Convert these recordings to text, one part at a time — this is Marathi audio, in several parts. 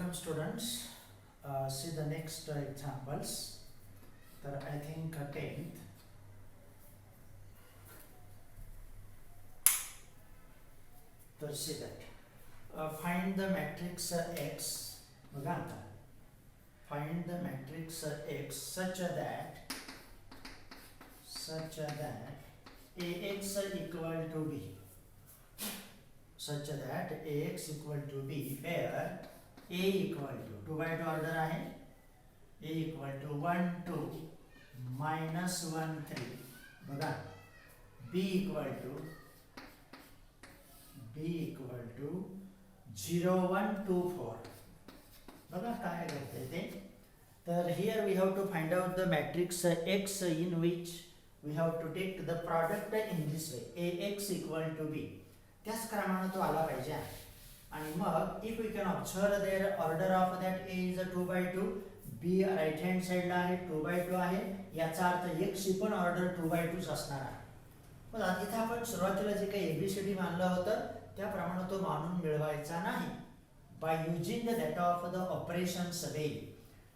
Welcome students. See the next examples. I think 10th. See that. Find the matrix X. बघा आता. Find the matrix X such that AX equal to B. Such that AX equal to B, where A equal to 2 by 2 order आहे. A equal to 1 2 minus 1 3. बघा. B equal to 0 1 2 4. बघा काय करते ते. तर here we have to find out the matrix X in which we have to take the product in this way. AX equal to B. त्याच क्रमाने तो आला पाहिजे. आणि मग if we can observe their order of that A is a 2 by 2, B right hand side ला आहे 2 by 2 आहे, याचा अर्थ X ची पण ऑर्डर 2 by 2 असणार आहे. पण इथे आपण सुरुवातीला जे काही ABCD मानलं होतं त्याप्रमाणे तो मानून मिळवायचा नाही. by using the data of the operations way.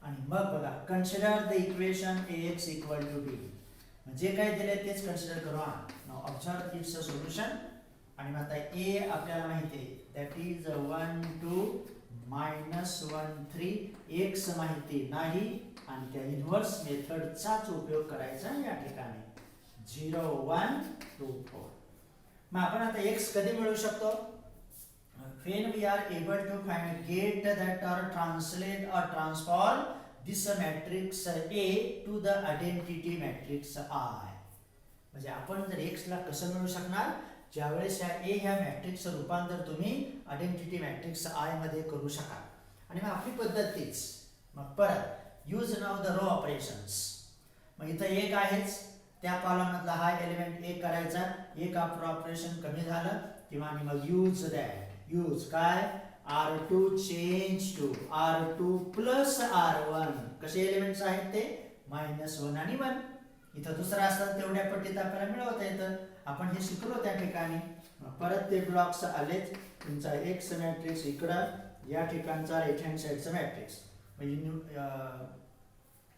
आणि मग बघा consider the equation AX equal to B. जे काही दिले तेच कन्सिडर करू. now observe its solution. आणि मग आता A आपल्याला माहिती आहे that is 1 2 minus 1 3. X माहिती नाही आणि त्या इन्व्हर्स मेथडचाच उपयोग करायचा या ठिकाणी 0 1 2 4. मग आपण आता X कधी मिळवू शकतो? when we are able to get that or translate or transform this matrix A to the identity matrix I. म्हणजे आपण जर X ला कसं मिळवू शकणार? ज्यावेळेस या A ह्या मॅट्रिक्सचं रूपांतर तुम्ही आयडेंटिटी मॅट्रिक्स I मध्ये करू शकाल. आणि मग आपली पद्धत तीच. मग परत use now the row operations. मग इथं एक आहेच, त्या कॉलममधला हा एलिमेंट एक करायचा. एक ऑपरेशन कमी झालं किंवा आणि मग यूज दॅट. यूज काय? R2 change to R2 plus R1. कसे एलिमेंट्स आहेत ते? -1 आणि 1. इथं दुसरा असतात तेवढ्या पट्टीत आपल्याला मिळवता येतं. आपण हे शिकलो त्या ठिकाणी. परत ते ब्लॉक्स आलेच. तुमचा X मॅट्रिक्स इकडं, या ठिकाणचा राईट हँड साइडचा मॅट्रिक्स.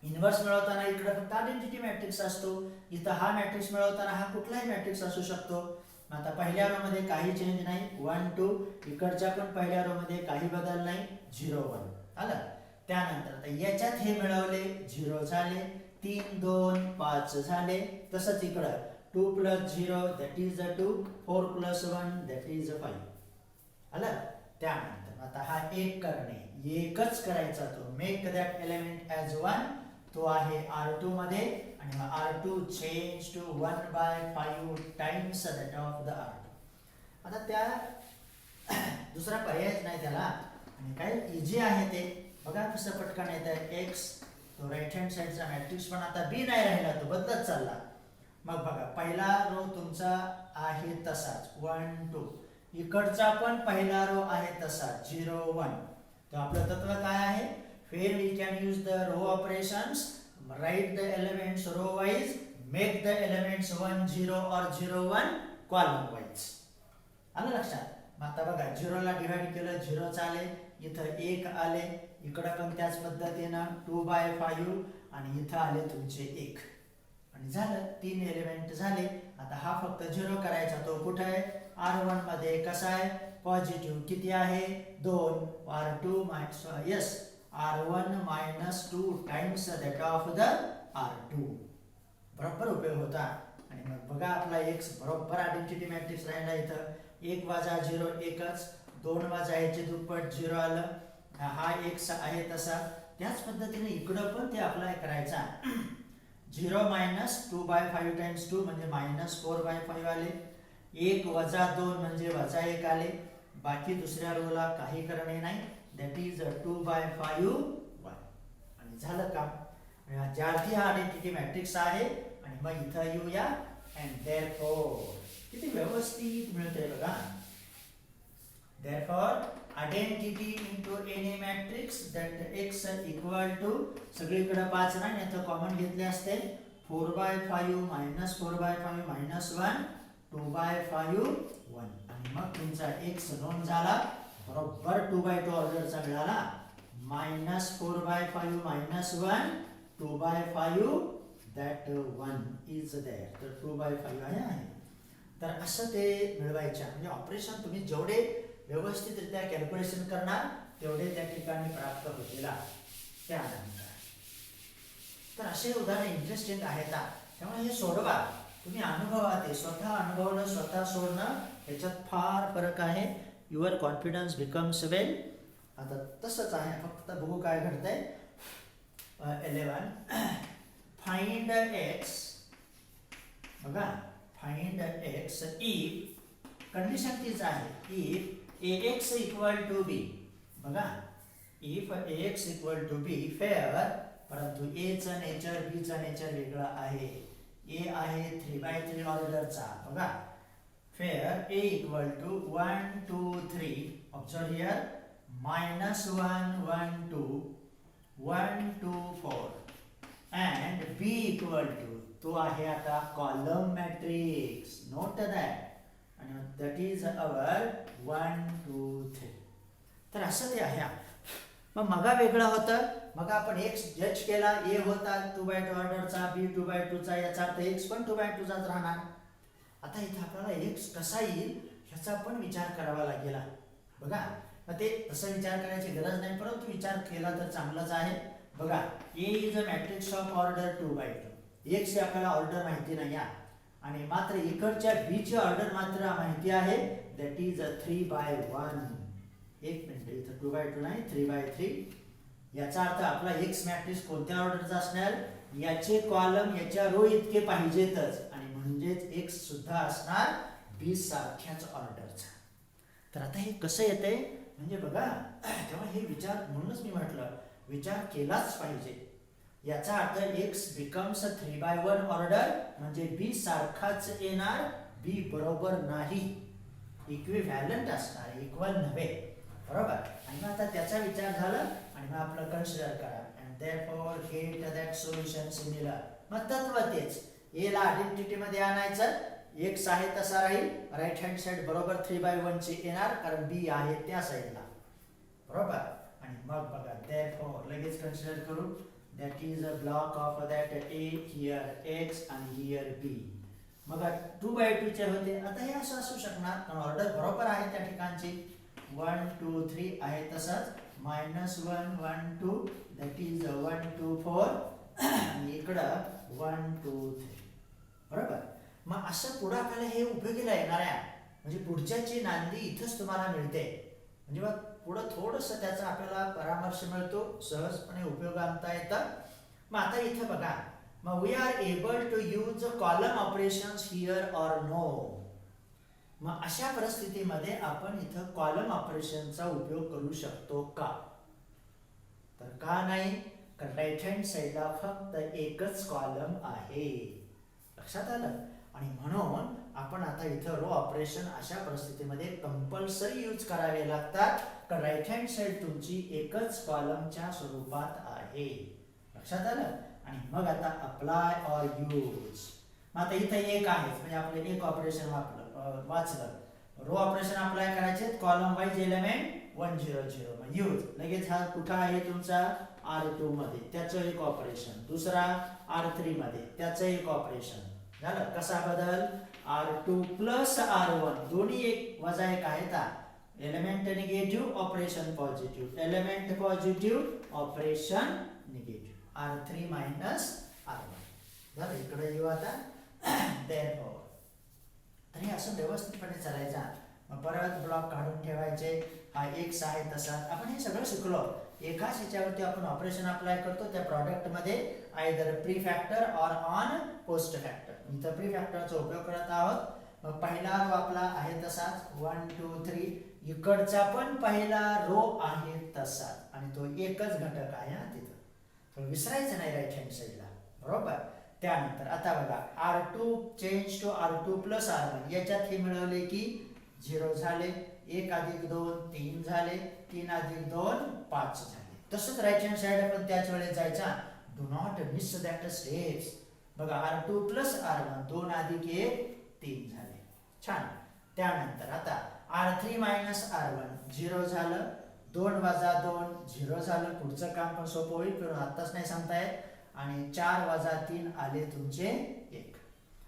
इन्व्हर्स मिळवताना इकडे फक्त आयडेंटिटी मॅट्रिक्स असतो. इथं हा मॅट्रिक्स मिळवताना हा कुठलाही मॅट्रिक्स असू शकतो. आता पहिल्या रो मध्ये काही चेंज नाही 1 2. इकडच्या पण पहिल्या रो मध्ये काही बदल नाही 0 1. आलं. त्यानंतर याच्यात हे मिळवले 0 झाले, 3 2 5 झाले. तसंच इकडं 2 plus 0 that is 2, 4 plus 1 that is 5. आलं. त्यानंतर आता हा एक करणे, एकच करायचा तो. Make that element as 1. तो आहे R2 मध्ये आणि मग R2 change to 1/5 times that of the R2. आता त्या दुसरा पर्यायच नाही त्याला. आणि काय इझी आहे ते. बघा कसं पटकन येतं. X तो राईट हँड साइडचा मॅट्रिक्स पण आता B नाही राहिला, तो बदलत चालला. मग बघा पहिला रो तुमचा आहे तसाच 1 2. इकडचा पण पहिला रो आहे तसा 0 1. तर आपलं तत्व काय आहे? where we can use the row operations, write the elements row wise, make the elements 1 0 or 0 1 column wise. आलं लक्षात? मग आता बघा 0 ला डिवाइड केलं 0 आले, इथं 1 आले, इकडं पण त्याच पद्धतीनं 2/5 आणि इथं आले तुमचे 1. आणि झालं 3 एलिमेंट झाले. आता हा फक्त 0 करायचा. तो कुठे आहे? R1 मध्ये. कसा आहे? पॉझिटिव्ह. किती आहे? 2. R2 minus yes R1 -2 times that of the R2. बरोबर उपयोग होता. आणि मग बघा आपला X बरोबर आयडेंटिटी मॅट्रिक्स राहिला. इथं 1 वजा 0 एकच, 2 वजा याचे दुप्पट 0 आलं. हा X आहे तसा. त्याच पद्धतीने इकडं पण ते अप्लाय करायचा. 0 -2/5 टाइम्स 2 म्हणजे -4/5 आले. 1 वजा 2 म्हणजे वजा 1 आले. बाकी दुसऱ्या रोला काही करणे नाही. That is 2/5 1. आणि झालं काम. ज्यार्थी हा आयडेंटिटी मॅट्रिक्स आहे. आणि मग इथं येऊया. अँड देअरफॉर किती व्यवस्थित मिळते बघा. Therefore identity into any matrix that X equal to सगळीकडे 5 नाही, याचं कॉमन घेतले असते 4/5 -4/5 -1 2/5 1. आणि मग तुमचा X नोंद झाला. बरोबर 2/2 ऑर्डरचा मिळाला. -4/5 -1 2/5 that 1 is there. तर 2/5 आहे. तर असं ते मिळवायच्या म्हणजे ऑपरेशन तुम्ही जेवढे व्यवस्थितरित्या कॅल्क्युलेशन करणार तेवढे त्या ठिकाणी प्राप्त होतील. त्यानंतर तर असे उदाहरण इंटरेस्टिंग आहेत. त्यामुळे हे सोडवा, तुम्ही अनुभवा, ते स्वतः अनुभवणं स्वतः सोडणं याच्यात फार फरक आहे. Your confidence becomes well. आता तसंच आहे, फक्त बघू काय घडतंय. 11 फाइंड एक्स. बघा फाइंड एक्स इफ कंडिशन तीच आहे, if ax equal to B. बघा if ax equal to B fair, परंतु a चं नेचर b चं नेचर वेगळं आहे. a आहे 3/3 ऑर्डरचा. बघा fair a equal to 1 2 3 observe here -1 1 2 1 2 4 and b equal to तो आहे आता कॉलम मॅट्रिक्स. नोट दॅट आणि दॅट इज अवर 1 2 3. तर असं ते आहे. मग मगा वेगळं होतं. मग आपण x जज केला, a होता 2/2 ऑर्डरचा, b 2/2 चा, याचा अर्थ x पण 2/2 चाच राहणार. आता इथे आपल्याला x कसा येईल ह्याचा पण विचार करावा लागेल. बघा मग ते तसं विचार करायची गरज नाही, परंतु विचार केला तर चांगलंच आहे. बघा a is a matrix of order 2/2. x ची आपल्याला ऑर्डर माहिती नाही आणि मात्र इकडच्या b ची ऑर्डर मात्र माहिती आहे, दॅट इज 3/1. एक मिनिट, इथं 2/2 नाही 3/3. याचा अर्थ आपला x मॅट्रिक्स कोणत्या ऑर्डरचा असणार, याचे कॉलम याच्या रो इतके पाहिजेतच आणि म्हणजेच x सुद्धा असणार b सारख्याच ऑर्डरचा. तर आता हे कसं येतंय म्हणजे बघा, तेव्हा हे विचार, म्हणूनच मी म्हटलं विचार केलाच पाहिजे. याचा अर्थ x बिकम्स 3/1 ऑर्डर म्हणजे b सारखाच येणार, b बरोबर नाही, इक्विव्हॅलंट असणार, इक्वल नव्हे. बरोबर. आणि मग आता त्याचा विचार झाला आणि मग आपलं कन्सिडर करा and therefore get that solution similar. मग तत्व तेच, a ला आयडेंटिटी मध्ये आणायचं, x आहे तसा राहील, राईट हँड साइड बरोबर 3/1 ची येणार कारण b आहे त्या साइडला. बरोबर. आणि मग बघा therefore लगेच कन्सिडर करू, that is a block of that a here x and here b. मग 2/2 चे होते. आता हे असं असू शकणार कारण ऑर्डर बरोबर आहे त्या ठिकाणची. 1 2 3 आहे तसंच -1 1 2 दॅट इज 1 2 4 आणि इकडं 1 2 3. बरोबर. मग असं पुढे आपल्याला हे उपयोगीला येणार आहे, म्हणजे पुढच्याची नांदी इथंच तुम्हाला मिळते. म्हणजे मग पुढं थोडंसं त्याचा आपल्याला परामर्श मिळतो, सहजपणे उपयोग आणता येतं. मग आता इथं बघा, मग we are able to use column operations here or no. मग अशा परिस्थितीमध्ये आपण इथं कॉलम ऑपरेशनचा उपयोग करू शकतो का, तर का नाही, कारण राईट हँड साइडला फक्त एकच कॉलम आहे. लक्षात आलं. आणि म्हणून आपण आता इथं रो ऑपरेशन अशा परिस्थितीमध्ये कंपल्सरी यूज करावे लागतात, कारण राईट हँड साइड तुमची एकच कॉलमच्या स्वरूपात आहे. लक्षात आलं. आणि मग आता अप्लाय ऑर यूज. मग आता इथं एक आहे म्हणजे आपलं एक ऑपरेशन वाचलं. रो ऑपरेशन अप्लाय करायचे कॉलम वाईज एलिमेंट 1 0 0. मग यूज लगेच हा कुठं आहे तुमचा R2 मध्ये, त्याचं एक ऑपरेशन. दुसरा R3 मध्ये, त्याचं एक ऑपरेशन झालं. कसा बदल, R2 प्लस R1 दोन्ही एक वजा एक आहेत. Element negative operation positive, element positive operation negative. R3 minus R1 झालं. इकडे येऊ आता. therefore तर हे असं व्यवस्थितपणे चालायचं. मग परत ब्लॉक काढून ठेवायचे. हा एक्स आहे तसा. आपण हे सगळं शिकलो. एकाच ह्याच्यावरती आपण ऑपरेशन अप्लाय करतो त्या प्रॉडक्ट मध्ये, either pre factor or on post factor. इथं प्री फॅक्टरचा उपयोग करत आहोत. मग पहिला रो आपला आहे तसाच 1 2 3. इकडचा पण पहिला रो आहे तसाच आणि तो एकच घटक आहे तिथं, तो विसरायचं नाही राईट हँड साइडला. बरोबर. त्यानंतर आता बघा R2 change to R2 plus R1. याच्यात हे मिळवले की 0 झाले. 1 अधिक 2 3 झाले. 3 अधिक 2 5 झाले. तसंच राईट हँड साइड आपण त्याच वेळेस जायचा. Do not miss that steps. बघा R2 प्लस R1 2 अधिक 1 3 झाले. छान. त्यानंतर आता R3 मायनस R1 0 झालं. 2 वजा 2 0 झालं. पुढचं काम पण सोपं होईल पण आत्ताच नाही सांगता येत. आणि 4 वजा 3 आले तुमचे 1.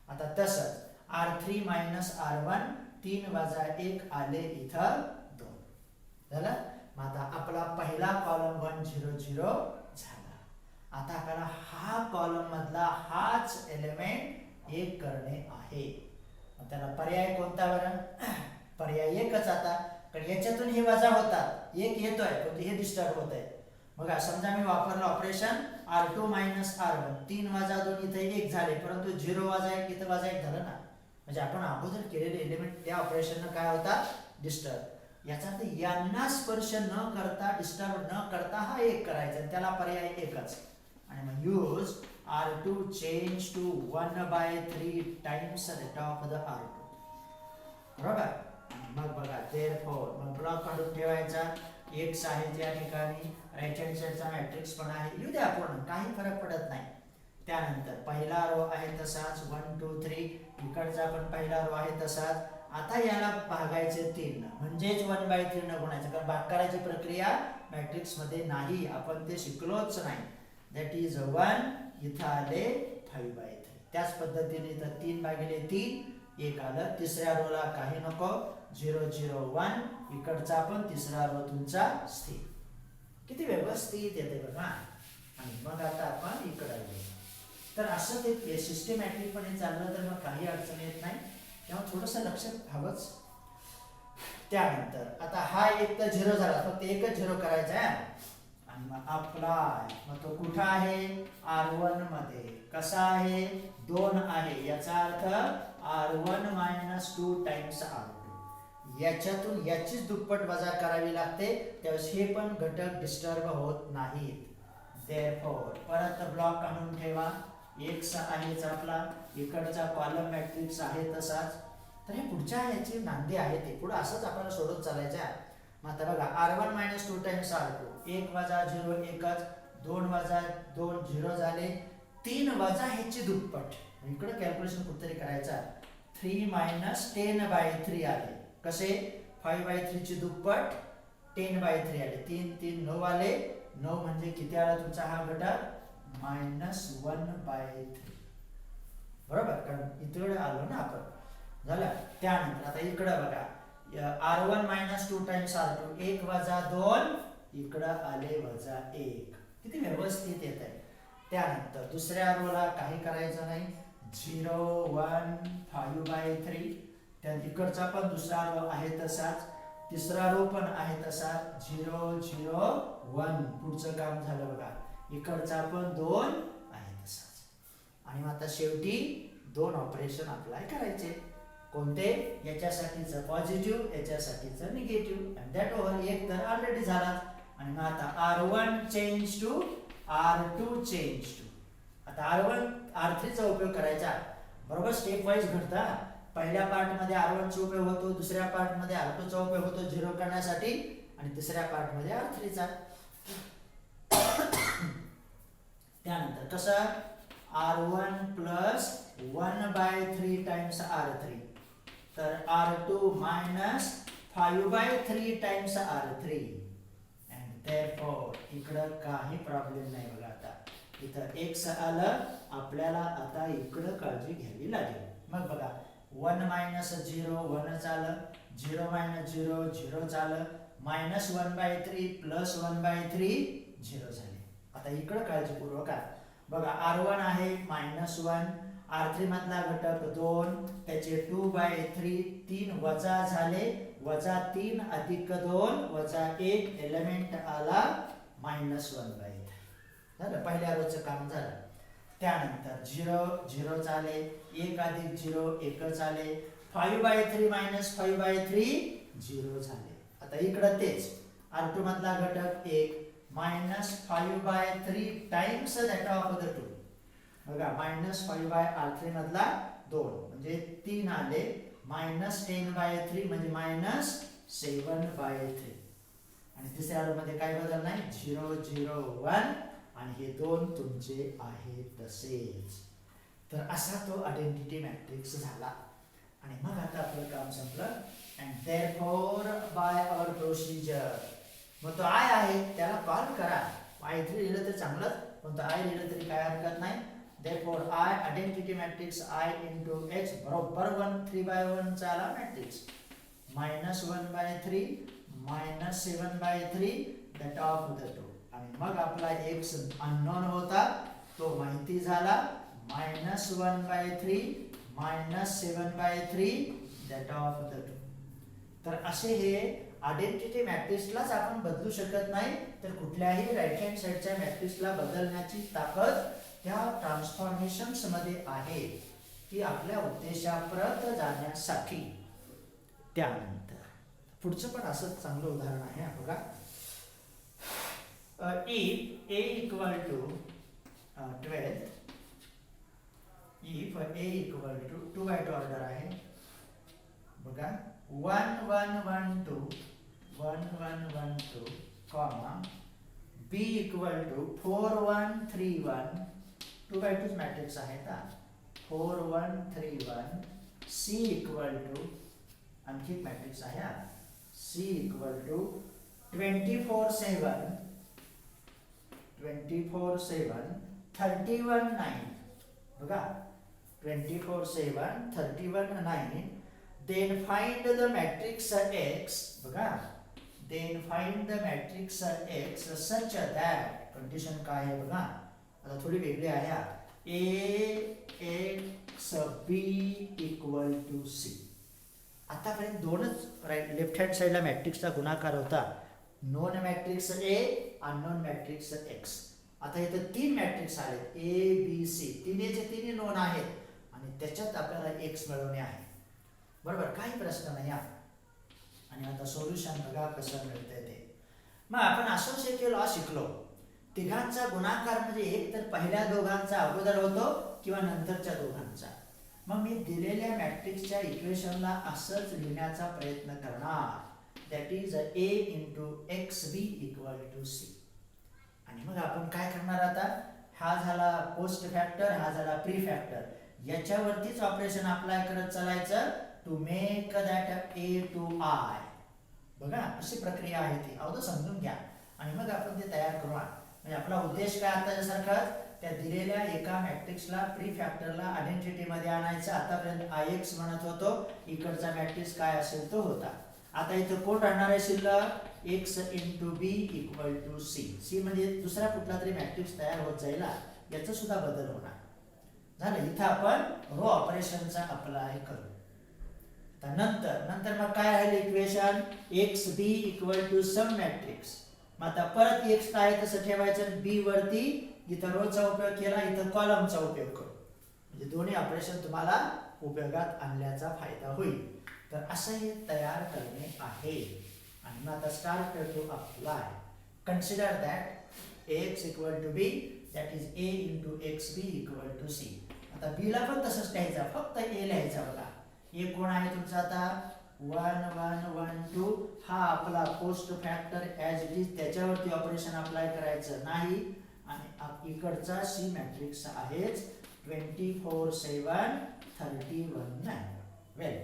आता तसंच R3 मायनस R1 3 वजा 1 आले इथं 2 झालं. मग आता आपला पहिला कॉलम 1 0 0 झाला. आता आपल्याला हा कॉलम मधला हाच एलिमेंट 1 करणे आहे. मग त्याला पर्याय कोणता बरं? पर्याय एकच. आता कारण याच्यातून हे वजा होतात, 1 येतोय पण हे डिस्टर्ब होत आहे. बघा समजा मी वापरलं ऑपरेशन R2 मायनस R1 3 वजा 2 इथे 1 झाले परंतु 0 वजा 1 इथे वजा 1 झालं ना. म्हणजे आपण अगोदर केलेले एलिमेंट त्या ऑपरेशननं काय होता? डिस्टर्ब. याचा अर्थ यांना स्पर्श न करता डिस्टर्ब न करता हा 1 करायचा. त्याला पर्याय एकच. आणि मग use R2 change to 1/3 times rate of the R2. बरोबर. मग बघा देअरफॉर मग ब्लॉक काढून ठेवायचा. x आहे त्या ठिकाणी राईट हँड साइडचा मॅट्रिक्स पण आहे. लिहू द्या पूर्ण, काही फरक पडत नाही. त्यानंतर पहिला रो आहे तसाच 1 2 3 इकडचा पण पहिला रो आहे तसाच. आता याला भागायचे 3 म्हणजेच 1/3 न गुणायचं कारण भाग करायची प्रक्रिया मॅट्रिक्स मध्ये नाही, आपण ते शिकलोच नाही. दॅट इज 1 इथं आले 5/3. त्याच पद्धतीने इथं 3/3 1 आलं. तिसऱ्या रोला काही नको 0 0 1 इकडचा पण तिसरा रो तुमचा स्थिर. किती व्यवस्थित येते बघा. आणि मग आता आपण इकडे आलो. तर असं ते सिस्टमॅटिकपणे चाललं तर मग काही अडचण येत नाही. तेव्हा थोडंसं लक्ष हवंच. त्यानंतर आता हा एक तर 0 झाला फक्त एकच 0 करायचा आहे. आणि मग अप्लाय मग तो कुठं आहे? R1 मध्ये. कसा आहे? 2 आहे. याचा अर्थ R1 मायनस 2 टाइम्स R2. याच्यातून याचीच दुप्पट वजा करावी लागते त्यावेळेस हे पण घटक डिस्टर्ब होत नाहीत. देअरफॉर परत ब्लॉक काढून ठेवा. x आहेच आपला. इकडचा कॉलम मॅट्रिक्स आहे तसाच. तर हे पुढच्या याची नांदी आहे ते पुढे असंच आपल्याला सोडत चालायचं आहे. मग आता बघा R1 मायनस 2 टाइम्स R2 1 वजा 0 एकच 2 वजा 2 0 झाले. 3 वजा ह्याची दुप्पट. इकडे कॅल्क्युलेशन कुठेतरी करायचं. 3 मायनस 10/3 आले. कसे? 5/3 ची दुप्पट 10/3 आले. 3 3 9 आले. 9 म्हणजे किती आला तुमचा हा घटक? -1/3. बरोबर कारण इथे आलो ना आपण. झालं. त्यानंतर आता इकडे बघा R1 मायनस 2 टाइम्स R2 1 वजा 2 इकडं आले वजा 1. किती व्यवस्थित येत आहे. त्यानंतर दुसऱ्या रोला काही करायचं नाही. 0 1 5/3 त्या इकडचा पण दुसरा रो आहे तसाच. तिसरा रो पण आहे तसा 0 0 1 पुढचं काम झालं बघा. इकडचा पण 2 आहे तसाच. आणि मग आता शेवटी 2 ऑपरेशन अप्लाय करायचे. कोणते? याच्यासाठीचं पॉझिटिव्ह याच्यासाठीचं निगेटिव्ह. आणि दॅट ओव्हर 1 तर ऑलरेडी झाला. आणि मग आता R1 change to R2 change to. आता R1 R3 चा उपयोग करायचा. बरोबर स्टेप वाईज घडता. पहिल्या पार्ट मध्ये R1 चा उपयोग होतो, दुसऱ्या पार्ट मध्ये R2 चा उपयोग होतो 0 करण्यासाठी आणि तिसऱ्या पार्ट मध्ये R3 चा. त्यानंतर कसं? R1 प्लस 1/3 टाइम्स R3 तर R2 minus 5/3 times R3 and therefore इकडं काही प्रॉब्लेम नाही बघा. आता इथं x आलं. आपल्याला आता इकडं काळजी घ्यावी लागेल. मग बघा 1 मायनस 0 1 आलं. 0 मायनस 0 0 आलं. -1/3 प्लस 1/3 0 झाले. आता इकडं काळजीपूर्वक बघा R1 आहे -1 R3 मधला घटक 2 त्याचे 2/3 3 वजा झाले. वजा 3 अधिक 2 वजा 1 एलिमेंट आला -1/3 झालं. पहिल्या रोजचं काम झालं. त्यानंतर 0 0 आले. 1 अधिक 0 1 आले. 5/3 मायनस 5/3 0 झाले. आता इकडं तेच R2 मधला घटक 1 -5/3 टाइम्स दॅट ऑफ द 2 बघा -5/R3 मधला 2 म्हणजे 3 आले. -10/3 म्हणजे -7/3 आणि तिसऱ्या रो मध्ये काय बदल नाही. 0 0 1 आणि हे 2 तुमचे आहे तसेच. तर असा तो आयडेंटिटी मॅट्रिक्स झाला. आणि मग आता आपलं काम संपलं. And therefore by our procedure मग तो आय आहे त्याला कॉल करा. I3 लिहिलं तर चांगलंच, पण तो आय लिहिलं तरी काय हरकत नाही. Therefore I identity matrix I into H बरोबर 3/1 चा आला matrix. -1/3 -7/3 that of the two. आणि मग आपला x अननोन होता तो माहिती झाला. -1/3 -7/3 that of the two. तर असे हे आयडेंटिटी मॅट्रिक्सलाच आपण बदलू शकत नाही, तर कुठल्याही राईट हँड साइडच्या मॅट्रिक्सला बदलण्याची ताकद त्या ट्रान्सफॉर्मेशन्स मध्ये आहे की आपल्या उद्देशापर्यंत जाण्यासाठी. त्यानंतर पुढचं पण असंच चांगलं उदाहरण आहे बघा. if a equal to 12, if a equal to 2 by order आहे बघा 1 1 1 2 1 1 1 2 comma b equal to 4 1 3 1 2 by 2 matrix आहे का 4 1 3 1 c equal to आणखी एक मॅट्रिक्स आहे हा c equal to 24 7 24 7 31 9 बघा 24 7 31 9. then find the matrix x बघा then find the matrix x such that condition काय आहे बघा आता थोडी वेगळी आहे a x b equal to c. आतापर्यंत दोनच राईट लेफ्ट हँड साइडला मॅट्रिक्सचा गुणाकार होता non matrix a unknown matrix x. आता इथे तीन मॅट्रिक्स आहेत a b c तिन्हीचे तिन्ही नोन आहेत आणि त्याच्यात आपल्याला x मिळवणे आहे बरोबर काही प्रश्न नाही. आणि आता सोल्युशन बघा कसं मिळतंय ते. मग आपण असोसिएटिव्ह लॉ शिकलो तिघांचा गुणाकार म्हणजे एक तर पहिल्या दोघांचा अगोदर होतो किंवा नंतरच्या दोघांचा. मग मी दिलेल्या मॅट्रिक्सच्या इक्वेशनला असंच लिहिण्याचा प्रयत्न करणार that is a into xb equal to c. आणि मग आपण काय करणार आता हा झाला पोस्ट फॅक्टर हा झाला प्री फॅक्टर याच्यावरतीच ऑपरेशन अप्लाय करत चालायचं to make that a to i. बघा अशी प्रक्रिया आहे ती अगोदर समजून घ्या आणि मग आपण ते तयार करू. म्हणजे आपला उद्देश काय आता सारखाच त्या दिलेल्या एका मॅट्रिक्सला प्री फॅक्टरला आयडेंटिटी मध्ये आणायचं. आतापर्यंत ix म्हणत होतो इकडचा मॅट्रिक्स काय असेल तो होता. आता इथं कोण राहणार आहे शिल्लक x into b equal to c. c म्हणजे दुसरा कुठला तरी मॅट्रिक्स तयार होत जाईल याचा सुद्धा बदल होणार. झालं इथं आपण रो ऑपरेशनचा अप्लाय करू. नंतर मग काय राहिलं equation xb equal to some matrix. मग आता परत x काय तसं ठेवायचं b वरती इथं रोचा उपयोग केला इथं कॉलमचा उपयोग करू म्हणजे दोन्ही ऑपरेशन तुम्हाला उपयोगात आणल्याचा फायदा होईल. तर असं हे तयार करणे आहे. आणि मग आता start to apply. Consider that ax equal to b that is a into xb equal to c. आता b ला पण तसंच लिहायचं फक्त a लिहायचा बघा. a कोण आहे तुमचा आता 1 1 1 2 हा आपला post factor as it is त्याच्यावरती ऑपरेशन अप्लाय करायचं नाही. आणि इकडचा सी मॅट्रिक्स आहेच 24 7 31 9. वेल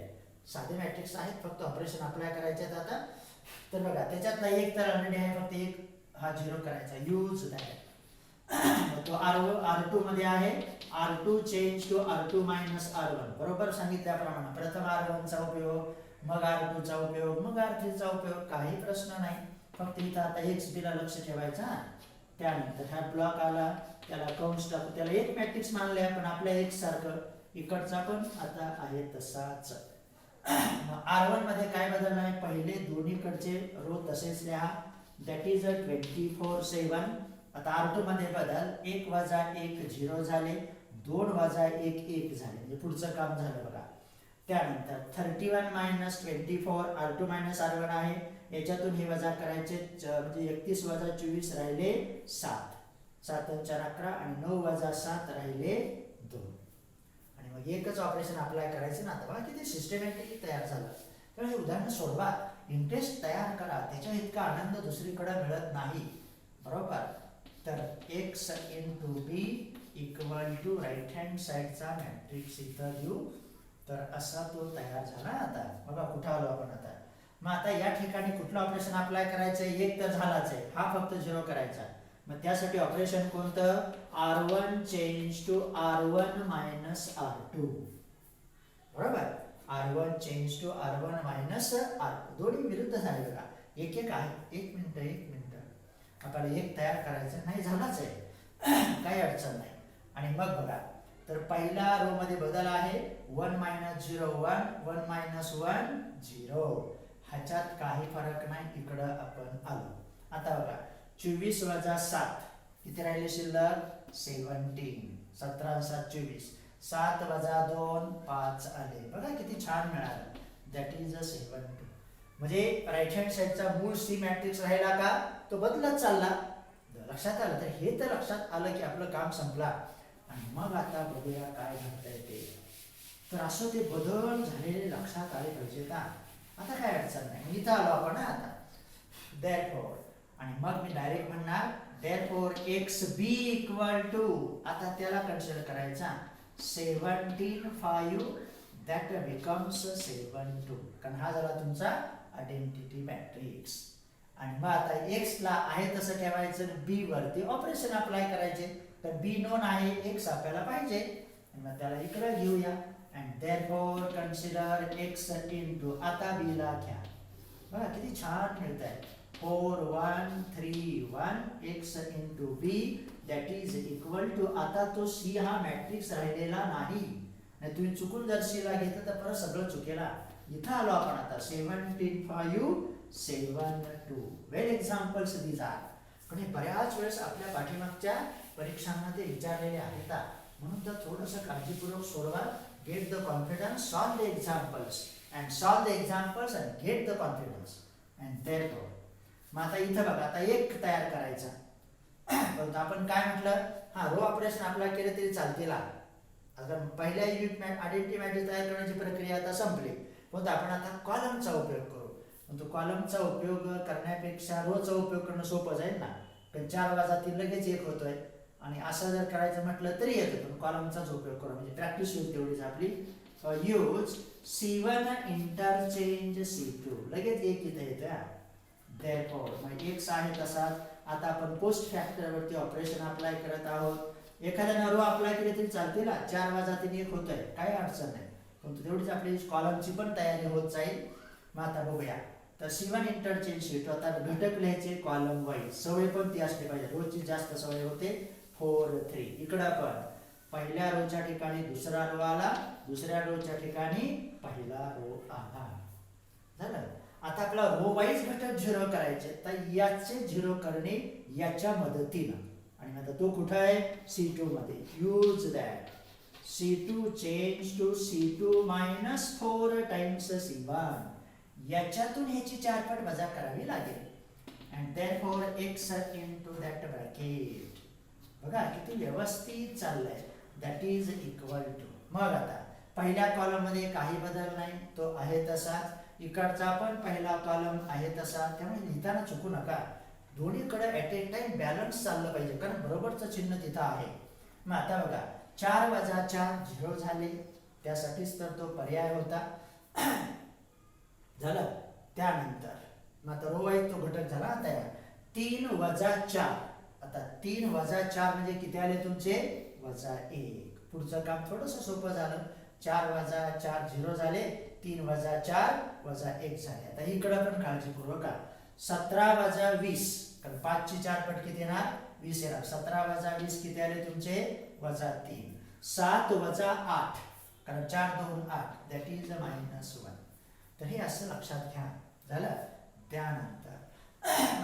साधे मॅट्रिक्स आहेत फक्त ऑपरेशन अप्लाय करायचे आहेत आता. तर बघा त्याच्यातला एक तर ऑलरेडी आहे फक्त एक हा झिरो करायचा यूज दॅट. तो R2 मध्ये आहे R2 change to R2 minus R1 बरोबर सांगितल्याप्रमाणे प्रथम R1 चा उपयोग मग R2 चा उपयोग मग R3 चा उपयोग काही प्रश्न नाही. फक्त इथं आता xb ला लक्ष ठेवायचं. त्यानंतर हा ब्लॉक आला त्याला कंस टाकू त्याला एक मॅट्रिक्स मानले आपण आपल्या x सारखं इकडचा पण आता आहे तसाच. R1 मध्ये काय बदल नाही पहिले दोन्हीकडचे रो तसेच लिहा दॅट इज 24 7. आता R2 मध्ये बदल 1 वजा 1 0 झाले 2 वजा 1 1 झाले म्हणजे पुढचं काम झालं बघा. त्यानंतर 31 minus 24 R2 minus R1 आहे याच्यातून हे वजा करायचे म्हणजे 31 वजा 24 राहिले 7 7 4 11 आणि 9 वजा 7 राहिले 2. आणि मग एकच ऑपरेशन अप्लाय करायचं ना. आता बघा किती सिस्टमॅटिकली तयार झालं. तर हे उदाहरण सोडवा इंटरेस्ट तयार करा त्याच्या इतका आनंद दुसरीकडे मिळत नाही बरोबर. तर x into b equal to right hand साइडचा मॅट्रिक्स इथं लिहू. तर असा तो तयार झाला. आता बघा कुठं आलो आपण आता मग आता या ठिकाणी कुठलं ऑपरेशन अप्लाय करायचंय, एक तर झालाच आहे, हा फक्त 0 करायचा. मग त्यासाठी ऑपरेशन कोणतं, R1 change to R1 minus R2, बरोबर. R1 change to R1 minus R2, दोन्ही विरुद्ध झाले बघा, एक एक आहे. एक मिनिट आपल्याला एक तयार करायचं नाही, झालाच आहे, काही अडचण नाही. आणि मग बघा, तर पहिल्या रो मध्ये बदल आहे, 1 मायनस 0 1, 1 मायनस 1 0, ह्याच्यात काही फरक नाही. इकडं आपण आलो. आता बघा 24 वजा 7 किती राहिले शिल्लक, 17. 17 7 24, 7 वजा 2 5 आले. बघा किती छान मिळालं, दॅट इज अ 72. म्हणजे राईट हँड साइडचा मूळ सी मॅट्रिक्स राहिला का, तो बदलत चालला. लक्षात आलं, तर हे तर लक्षात आलं की आपलं काम संपला. आणि मग आता बघूया काय घडतंय ते. तर असं ते बदल झालेले लक्षात आले पाहिजे का. आता काय अडचण नाही, इथं आलो आपण आता, therefore, आणि मग मी डायरेक्ट म्हणणार therefore x b equal to, आता त्याला कन्सिडर करायचा 17 5, that becomes 72, कारण हा झाला तुमचा आयडेंटिटी मॅट्रिक्स. आणि मग आता x ला आहे तसं ठेवायचं, b वरती ऑपरेशन अप्लाय करायचे. तर b नोन आहे, x आपल्याला पाहिजे, मग त्याला इकडे घेऊया. and therefore consider x into, आता b ला घ्या. बघा किती छान मिळतंय, 4 1 3 1 x into b that is equal to, आता तो c हा मॅट्रिक्स राहिलेला नाही. तुम्ही चुकून जर c ला घेतलं तर परत सगळं चुकेला. इथं आलो आपण आता, 17 5 7 2. Well examples these are. पण हे बऱ्याच वेळेस आपल्या पाठीमागच्या परीक्षांमध्ये विचारलेले आहेत, म्हणून तर थोडंसं काळजीपूर्वक सोडवा. Get the confidence, solve the examples and solve the examples and get the confidence and therefore. मग आता इथं बघा, आता एक तयार करायचा. पण आपण काय म्हटलं, हा रो ऑपरेशन अप्लाय केले तरी चालतील. आता पहिल्या युनिट आयडेंटिटी मॅट्रिक्स तयार करण्याची प्रक्रिया आता संपली, पण आपण आता कॉलमचा उपयोग करू. तो कॉलमचा उपयोग करण्यापेक्षा रोचा उपयोग करणं सोपं जाईल ना, पण 4 वजा 3 लगेच 1 होतोय. आणि असं जर करायचं म्हटलं तरी येतं, पण कॉलमचाच उपयोग करू, म्हणजे प्रॅक्टिस होईल तेवढीच आपली. यूज C1 इंटरचेंज C2, लगेच 1 इथं येतं. therefore मग x आहे तसाच. आता आपण पोस्ट फॅक्टर वरती ऑपरेशन अप्लाय करत आहोत. एखाद्याने रो अप्लाय केले तरी चालते ना, 4 वजा 3 1 होतंय, काही अडचण नाही. पण तेवढीच आपली कॉलमची पण तयारी होत जाईल. मग आता बघूया, तर C1 इंटरचेंज C2, आता घटक लिहायचे कॉलम वाईज, सवय पण ती असली पाहिजे, रोजची जास्त सवय होते. 4 3, इकडं पण पहिल्या रोच्या ठिकाणी दुसरा रो आला, दुसऱ्या रोच्या ठिकाणी पहिला रो आला. झालं. आता आपला रो वाईज घटक 0 करायचे, तर याचे 0 करणे याच्या मदतीनं. आणि आता तो कुठं आहे, C2 मध्ये. Use that C2 change to C2 minus 4 times C1, याच्यातून ह्याची 4 पट वजा करावी लागेल. and therefore x into that bracket. बघा किती व्यवस्थित चाललंय, दॅट इज इक्वल टू. मग आता पहिल्या कॉलम मध्ये काही बदल नाही, तो आहे तसाच. इकडचा पण पहिला कॉलम आहे तसा, त्यामुळे लिहिताना चुकू नका. दोन्हीकडे ऍट ए टाइम बॅलन्स चाललं पाहिजे, कारण बरोबरचं चिन्ह तिथं आहे. मग आता बघा 4 वजा 4 0 झाले, त्यासाठीच तर तो पर्याय होता. झालं. त्यानंतर मग आता रो वाईज तो घटक झाला तयार. 3 वजा 4, आता 3 वजा 4 म्हणजे किती आले तुमचे, वजा 1. पुढचं काम थोडंसं सोपं झालं. 4 वजा 4 0 झाले, 3 वजा 4 वजा 1 झाले. आता इकडं पण काळजीपूर्वक 17 वजा 20, कारण 5 ची 4 पट किती येणार, 20 येणार. 17 वजा 20 किती आले तुमचे, वजा 3. 7 वजा 8, कारण 4 2 8, दॅट इज -1. तर हे असं लक्षात घ्या. झालं. त्यानंतर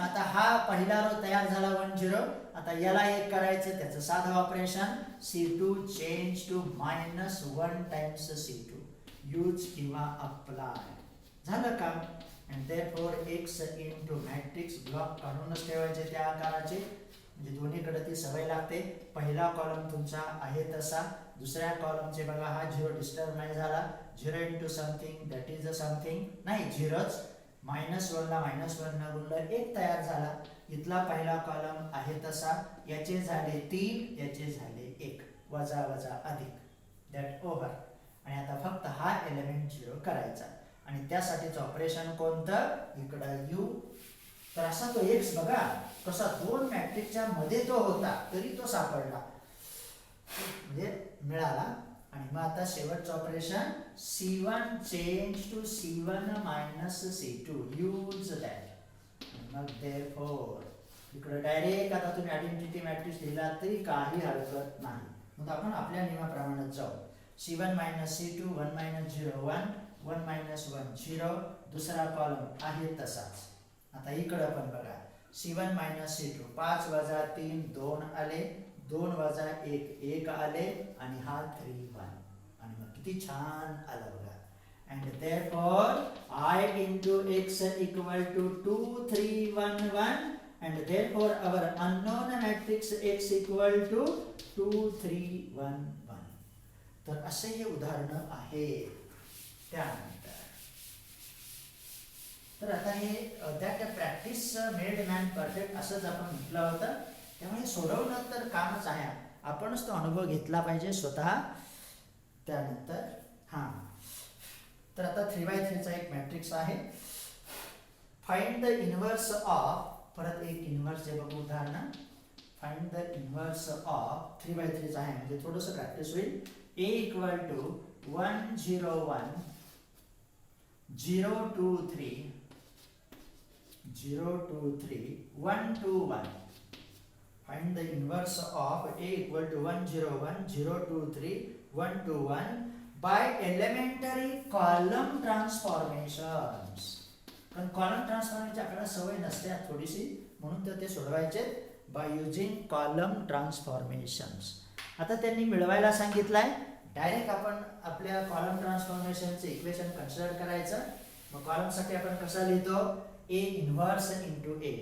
आता हा पहिला रो तयार झाला 1 0. आता याला एक करायचं, त्याचं साधं operation C2 change to -1 times C2, use किंवा अप्लाय. झालं काम. and therefore x into matrix block काढूनच ठेवायचे त्या आकाराचे, म्हणजे दोन्हीकडे ती सवय लागते. पहिला कॉलम तुमचा आहे तसा, दुसऱ्या कॉलमचे बघा हा 0 डिस्टर्ब नाही झाला. 0 into something that is a something, नाही 0च. -1 ला -1 न गुणलं 1 तयार झाला. इथला पहिला कॉलम आहे तसा, याचे झाले 3, याचे झाले 1, वजा वजा अधिक, दॅट ओव्हर. आणि आता फक्त हा एलिमेंट 0 करायचा. आणि त्यासाठीचं ऑपरेशन कोणतं, इकडं यू. तर असा तो एक्स बघा कसा दोन मॅट्रिक्सच्या मध्ये तो होता तरी तो सापडला म्हणजे मिळाला. आणि मग आता शेवटचं operation C1 change to C1 minus C2 use that. मग देअरफॉर इकडे डायरेक्ट आता तुम्ही आयडेंटिटी मॅट्रिक्स लिहिला तरी काही हरकत नाही. मग आपण आपल्या नियमाप्रमाणे जाऊ. C1 minus C2 1 minus 0 1 1 minus 1 0. दुसरा कॉलम आहे तसाच. आता इकडं पण बघा C1 मायनस C2 5 वजा 3 2 आले, 2 वजा 1 1 आले आणि हा 3 1 आणि मग किती छान आला बघा. And therefore I into x equal to 2 3 1 1 and therefore our unknown matrix x equal to 2 3 1 1. तर असे हे उदाहरण आहे. त्यानंतर तर आता हे that practice made man perfect असंच आपण म्हटलं होतं. त्यामुळे सोडवणं तर कामच आहे, आपणच तो अनुभव घेतला पाहिजे स्वतः. त्यानंतर हां तर आता 3x3 चा एक मॅट्रिक्स आहे. फाइंड द इनव्हर्स ऑफ, परत एक इनव्हर्स आहे बघू उदाहरण. Find the inverse of 3x3 चा आहे म्हणजे थोडंसं प्रॅक्टिस होईल. A equal to 1 0 1 0 2 3 0 2 3 1 2 1. Find the inverse of A equal to 1 0 1 0 2 3 1 2 1 by elementary column transformations. पण कॉलम ट्रान्सफॉर्मेशनची आपल्याला सवय नसते थोडीशी, म्हणून तर ते सोडवायचे बाय युजिंग कॉलम ट्रान्सफॉर्मेशन्स. आता त्यांनी मिळवायला सांगितलंय. डायरेक्ट आपण आपल्या कॉलम ट्रान्सफॉर्मेशनचे इक्वेशन कन्सिडर करायचं. मग कॉलमसाठी आपण कसं लिहितो, A इनव्हर्स इंटू A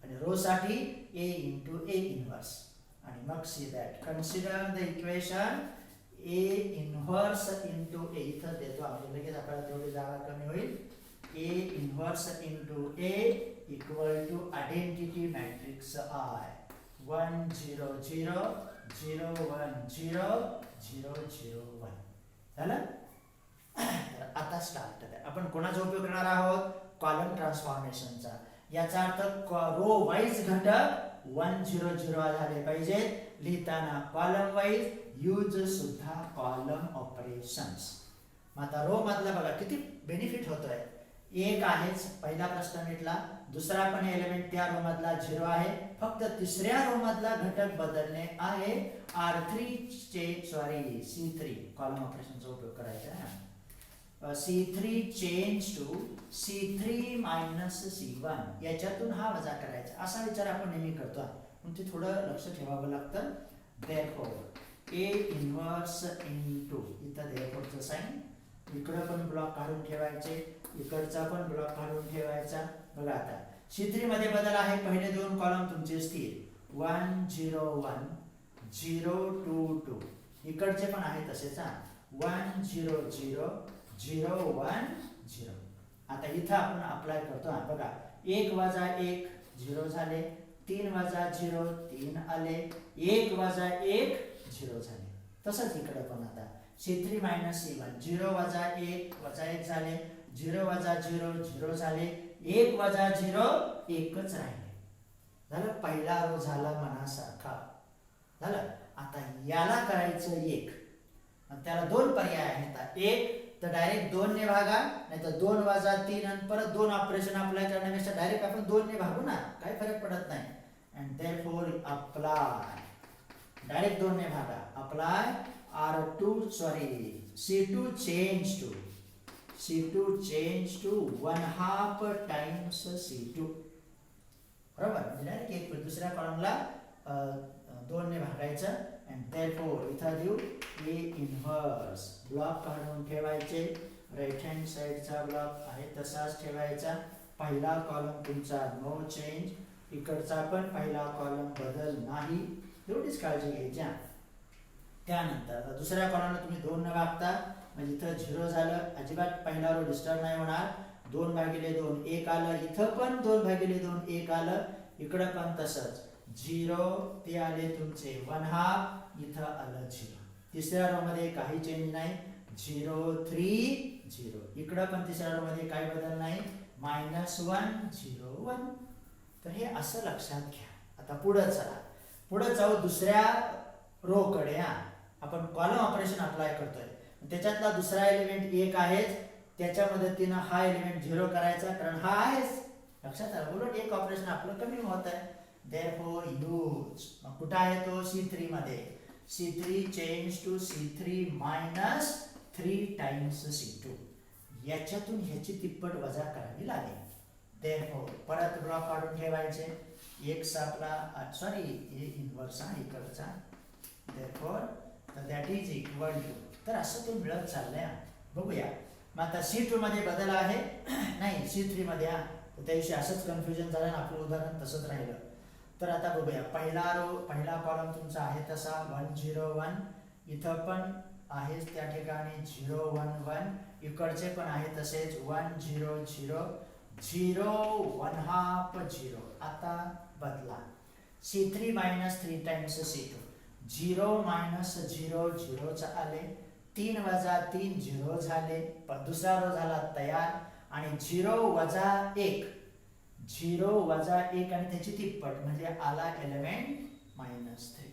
आणि रो साठी A इंटू A इनव्हर्स. आणि मग see that consider the equation A inverse into A. इथं देतो आपण लगेच, आपल्याला तेवढी जागा कमी होईल. A inverse into A equal to identity matrix I 1 0 0 0 1 0 0 0 1. झालं. आता स्टार्ट आहे. आपण कोणाचा उपयोग करणार आहोत, कॉलम ट्रान्सफॉर्मेशनचा. याचा अर्थ रो वाईज घटक 1 0 0 झाले पाहिजेत लिहिताना. कॉलम वाईज यूज सुद्धा कॉलम ऑपरेशन्स. आता रो मधला बघा किती बेनिफिट होतोय. एक आहेच, पहिला प्रश्न मिटला. दुसरा पण एलिमेंट त्या रो मधला 0 आहे. फक्त तिसऱ्या रो मधला घटक बदलणे आहे. C3 कॉलम ऑपरेशनचा उपयोग करायचा आहे. C3 change to C3 minus C1 याच्यातून हा वजा करायचा. असा विचार आपण नेहमी करतो, पण ते थोडं लक्ष ठेवावं लागतं. देअरफॉर A इनव्हर्स इंटू, इथं देअरफॉरचं साइन, इकडं पण ब्लॉक काढून ठेवायचे, इकडचा पण ब्लॉक काढून ठेवायचा. बघा आता C3 मध्ये बदल आहे. पहिले दोन कॉलम तुमचे स्थिर 1 0 1 0 2 2. इकडचे पण आहे तसेच 1 0 0 0 1 0. आता इथं आपण अप्लाय करतो. बघा 1 वजा 1 0 झाले, 3 वजा 0 3 आले, 1 वजा 1 0 झाले. तसंच इकडे पण आता C3 मायनस C1 0 वजा 1 वजा 1 झाले, 0 वजा 0 0 झाले, 1 वजा 0 एकच राहिले. झालं. पहिला रो झाला मनासारखा. झालं. आता याला करायचं 1. त्याला दोन पर्याय आहेत. एक तर डायरेक्ट 2 ने भागा, नाही तर 2 वजा 3 आणि परत 2 ऑपरेशन अप्लाय करण्यापेक्षा डायरेक्ट आपण 2 ने भागू ना, काही फरक पडत नाही. अँड देअरफॉर अप्लाय, डायरेक्ट 2 ने भागा. Apply C2 change to 1/2 times C2. बरोबर. म्हणजे डायरेक्ट एक दुसऱ्या कॉलमला 2 ने भागायचं. अँड देअरफॉर इथं देऊ A इनव्हर्स. ब्लॉक काढून ठेवायचे. राईट हँड साइडचा ब्लॉक आहे तसाच ठेवायचा. पहिला कॉलम तुमचा नो चेंज, इकडचा पण पहिला कॉलम बदल नाही, एवढीच काळजी घ्यायची. त्यानंतर दुसऱ्या कॉलमला तुम्ही 2 न भागता, म्हणजे इथं 0 झालं, अजिबात पहिला रो डिस्टर्ब नाही होणार. 2 भागिले 2 1 आलं, इथं पण 2 भागिले 2 1 आलं, इकडं पण तसंच 0 ते आले तुमचे 1/2, इथं आलं 0. तिसऱ्या रो मध्ये काही चेंज नाही. 0 3 0. इकडं पण तिसऱ्या रो मध्ये काही बदल नाही, -1 0 1. तर हे असं लक्षात घ्या. आता पुढे चला, पुढे जाऊ दुसऱ्या रो कडे. आपण कॉलम ऑपरेशन अप्लाय करतोय, त्याच्यातला दुसरा एलिमेंट 1 आहेच, त्याच्या मदतीने हा एलिमेंट 0 करायचा, कारण हा आहेच. लक्षात आलं, उलट एक ऑपरेशन आपलं कमी होत आहे. therefore use, मग कुठं आहे तो? C3 मध्ये. C3 change to C3 minus 3 times C2. याच्यातून ह्याची तिप्पट वजा करावी लागेल. therefore परत ब्लॉक काढून ठेवायचे. x आपला सॉरी इनवर्स इकडचा. therefore that is equal to, तर असं ते मिळत चाललंय. बघूया मग आता C2 मध्ये बदल आहे नाही, C3 मध्ये. तर त्याविषयी असंच कन्फ्युजन झालं, आपलं उदाहरण तसंच राहिलं. तर आता बघूया, पहिला कॉलम तुमचा आहे तसा 1 0 1, इथं पण आहे त्या ठिकाणी 0 1 1, इकडचे पण आहे तसेच 1 0 0 0 1 हाफ 0. आता बदला, C3 minus 3 times C2. 0 minus 0 0 आले, 3 वजा 3 0 झाले, दुसरा रो झाला तयार. आणि 0 वजा 1 0 वजा 1 आणि त्याची तिप्पट म्हणजे आला एलिमेंट -3.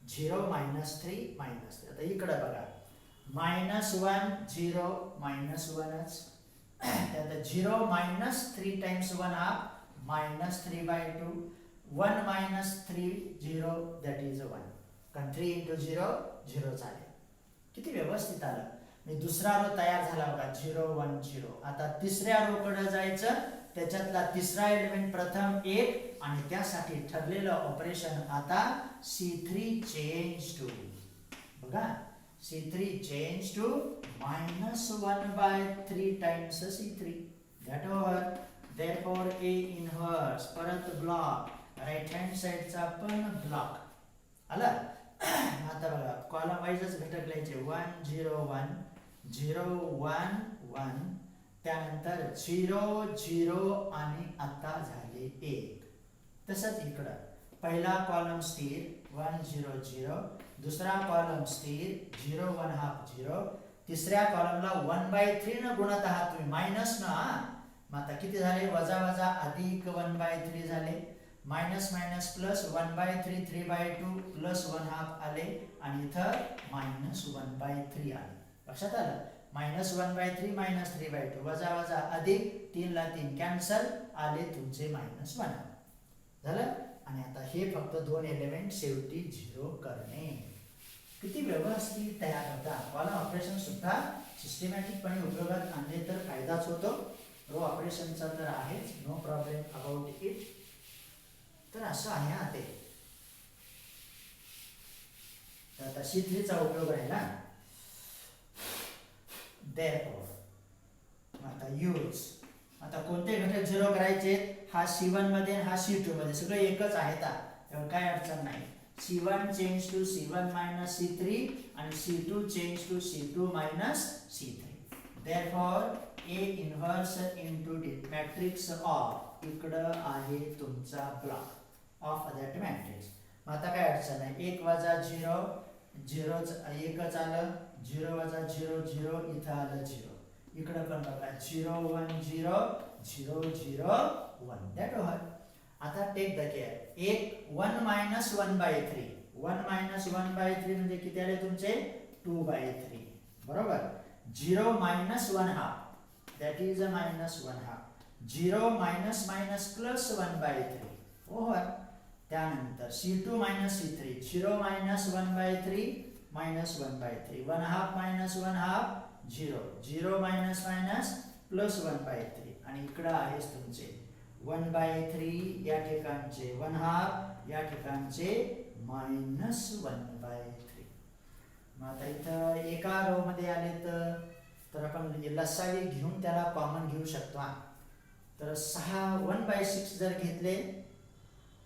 0 -3 -3. आता इकडे बघा, -1 0 -1च, त्यात 0 -3 times 1 हाफ -3/2, 1 -3 0 that is 1, कारण 3 into 0 0 झाले. किती व्यवस्थित आलं. मी दुसरा रो तयार झाला बघा, 0 1 0. आता तिसऱ्या रो कडे जायचं, त्याच्यातला तिसरा एलिमेंट प्रथम 1, आणि त्यासाठी ठरलेलं ऑपरेशन आता C3 चेंज टू, बघा C3 change to -1/3 times C3. that over. therefore A inverse, परत ब्लॉक, राईट हँड साइडचा पण ब्लॉक आला. आता बघा कॉलम वाईजच घटक लिहायचे, 1 0 1 0 1 1, त्यानंतर 0 0 आणि आता झाले 1. तसंच इकडं पहिला कॉलम स्थिर 1 0 0, दुसरा कॉलम स्थिर 0 1 हाफ 0, तिसऱ्या कॉलमला 1/3 न गुणत आहात तुम्ही, मायनस न. मग आता किती झाले? वजा वजा अधिक 1/3 झाले, minus minus plus 1/3 3/2 plus 1 half आले, आणि इथं -1/3 आले. लक्षात आलं? -1/3 -3/2 वजा वजा अधिक 3 ला 3 कॅन्सल, आले तुमचे -1 झालं. आणि आता हे फक्त दोन एलिमेंट शेवटी 0 करणे. किती व्यवस्थित तयार होता. कॉलम ऑपरेशन सुद्धा सिस्टमॅटिकपणे उपयोगात आणले तर फायदाच होतो. रो ऑपरेशनचा तर आहेच, नो प्रॉब्लेम अबाउट इट. तर असं आहे हा ते. तर आता C3 चा उपयोग राहिला. therefore आता यूज, आता कोणते घटक 0 करायचे? हा C1 मध्ये, हा C2 मध्ये, सगळे एकच आहेत. त्यामुळे काय अडचण नाही. C1 change to C1 minus C3 आणि C2 change to C2 minus C3. therefore A inverse into matrix of, इकडं आहे तुमचा ब्लॉक ऑफ दॅट मॅट्रिक्स. मग आता काय अडचण नाही. 1 वजा 0 0 एकच आलं, 0 वजा 0 0, इथं आलं 0. इकडं पण बघा 0 1 0 0 0 1. That over. आता take the care. 1 minus 1/3, 1 minus 1/3 म्हणजे किती आले तुमचे? 2/3. बरोबर. 0 minus 1 half, that is a -1 half. 0 minus minus plus 1/3 over. त्यानंतर C2 minus C3, 0 minus 1/3 minus 1/3, 1 half minus 1 half 0, 0 minus minus plus 1/3, आणि इकडं आहेच तुमचे 1/3 या ठिकाणचे 1 half, या ठिकाणचे -1/3. मग आता इथं एका रो मध्ये आले तर आपण लसावी घेऊन त्याला कॉमन घेऊ शकतो. तर 1/6 जर घेतले